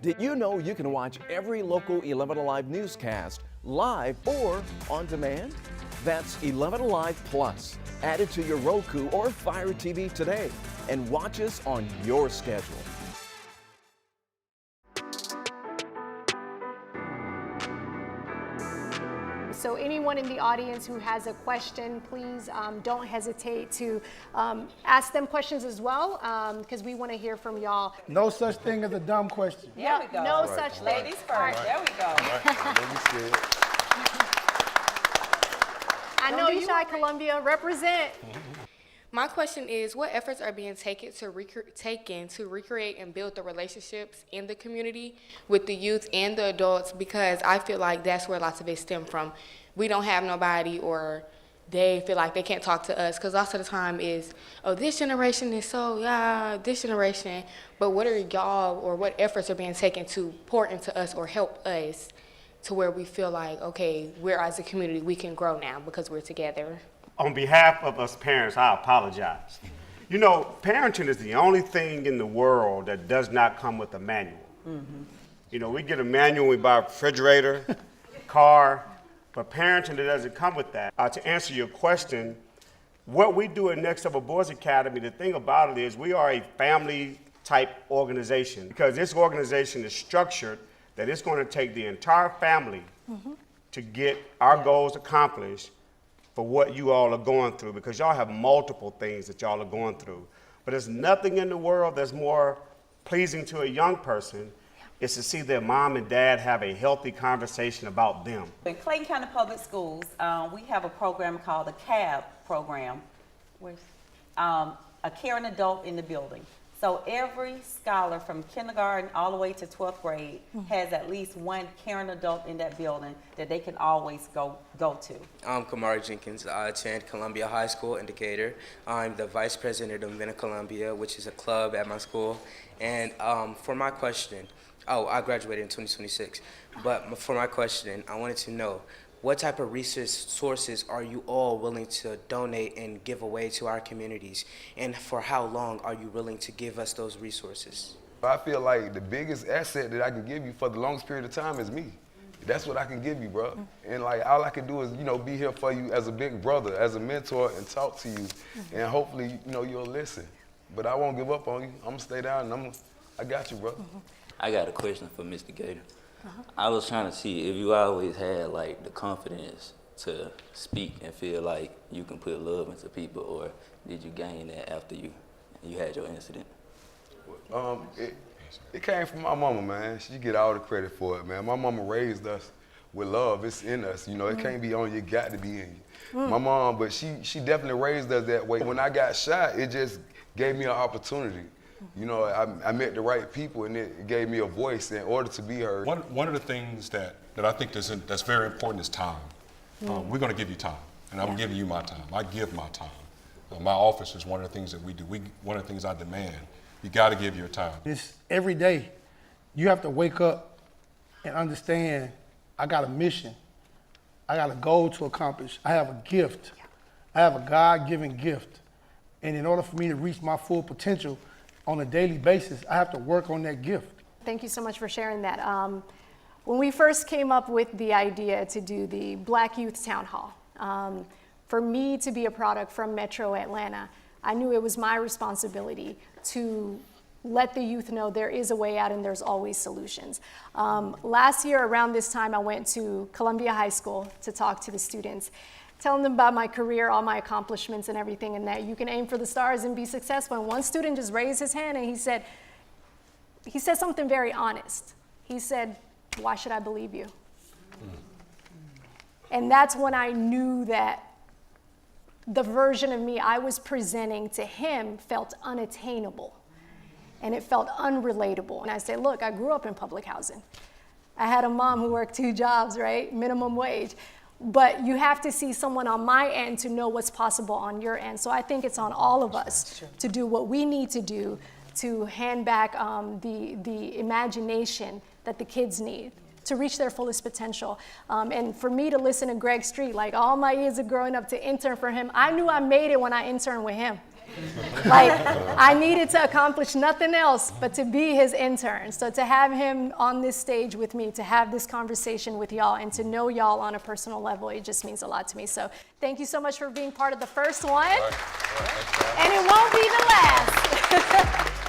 Did you know you can watch every local 11 Alive newscast live or on demand? That's 11 Alive Plus. Add it to your Roku or Fire TV today and watch us on your schedule. So anyone in the audience who has a question, please don't hesitate to ask them questions as well, because we want to hear from y'all. No such thing as a dumb question. Yeah, There we go. no such thing. Ladies first. There we go. I know you, Columbia, represent. My question is, what efforts are being taken to recreate and build the relationships in the community with the youth and the adults? Because I feel like that's where lots of it stem from. We don't have nobody, or they feel like they can't talk to us, because lots of the time is, oh, this generation is so, yeah, this generation. But what are y'all, or what efforts are being taken to pour into us or help us to where we feel like, okay, we're as a community, we can grow now because we're together? On behalf of us parents, I apologize. You know, parenting is the only thing in the world that does not come with a manual. You know, we get a manual, we buy a refrigerator, car, but parenting, it doesn't come with that. To answer your question, what we do at Next Level Boys Academy, the thing about it is we are a family type organization, because this organization is structured that it's going to take the entire family to get our goals accomplished for what you all are going through, because y'all have multiple things that y'all are going through. But there's nothing in the world that's more pleasing to a young person is to see their mom and dad have a healthy conversation about them. In Clayton County Public Schools, we have a program called the CAB program, a caring adult in the building. So every scholar from kindergarten all the way to 12th grade has at least one caring adult in that building that they can always go to. I'm Kamari Jenkins. I attend Columbia High School in Decatur. I'm the vice president of Men of Columbia, which is a club at my school. And for my question, I graduated in 2026. But for my question, I wanted to know, what type of resources are you all willing to donate and give away to our communities? And for how long are you willing to give us those resources? I feel like the biggest asset that I can give you for the longest period of time is me. That's what I can give you, bro. And like, all I can do is, you know, be here for you as a big brother, as a mentor, and talk to you. And hopefully, you know, you'll listen. But I won't give up on you. I'm gonna stay down, and I got you, bro. I got a question for Mr. Gator. I was trying to see if you always had like the confidence to speak and feel like you can put love into people, or did you gain that after you had your incident? It came from my mama, man. She get all the credit for it, man. My mama raised us with love. It's in us, you know. It can't be on you, it got to be in you. My mom, but she definitely raised us that way. When I got shot, it just gave me an opportunity. You know, I met the right people, and it gave me a voice in order to be heard. One of the things that I think that's very important is time. We're going to give you time, and I'm giving you my time. I give my time. My office is one of the things that we do. One of the things I demand, you got to give your time. It's every day. You have to wake up and understand, I got a mission. I got a goal to accomplish. I have a gift. I have a God-given gift. And in order for me to reach my full potential, on a daily basis, I have to work on that gift. Thank you so much for sharing that. When we first came up with the idea to do the Black Youth Town Hall, for me to be a product from Metro Atlanta, I knew it was my responsibility to let the youth know there is a way out and there's always solutions. Last year around this time, I went to Columbia High School to talk to the students, telling them about my career, all my accomplishments and everything, and that you can aim for the stars and be successful. And one student just raised his hand and he said something very honest. He said, "Why should I believe you?" And that's when I knew that the version of me I was presenting to him felt unattainable and it felt unrelatable. And I said, look, I grew up in public housing. I had a mom who worked 2 jobs, right? Minimum wage. But you have to see someone on my end to know what's possible on your end. So I think it's on all of us to do what we need to do to hand back the imagination that the kids need to reach their fullest potential. And for me to listen to Greg Street, like all my years of growing up to intern for him, I knew I made it when I interned with him. Like, I needed to accomplish nothing else but to be his intern. So to have him on this stage with me, to have this conversation with y'all, and to know y'all on a personal level, it just means a lot to me. So thank you so much for being part of the first one. And it won't be the last.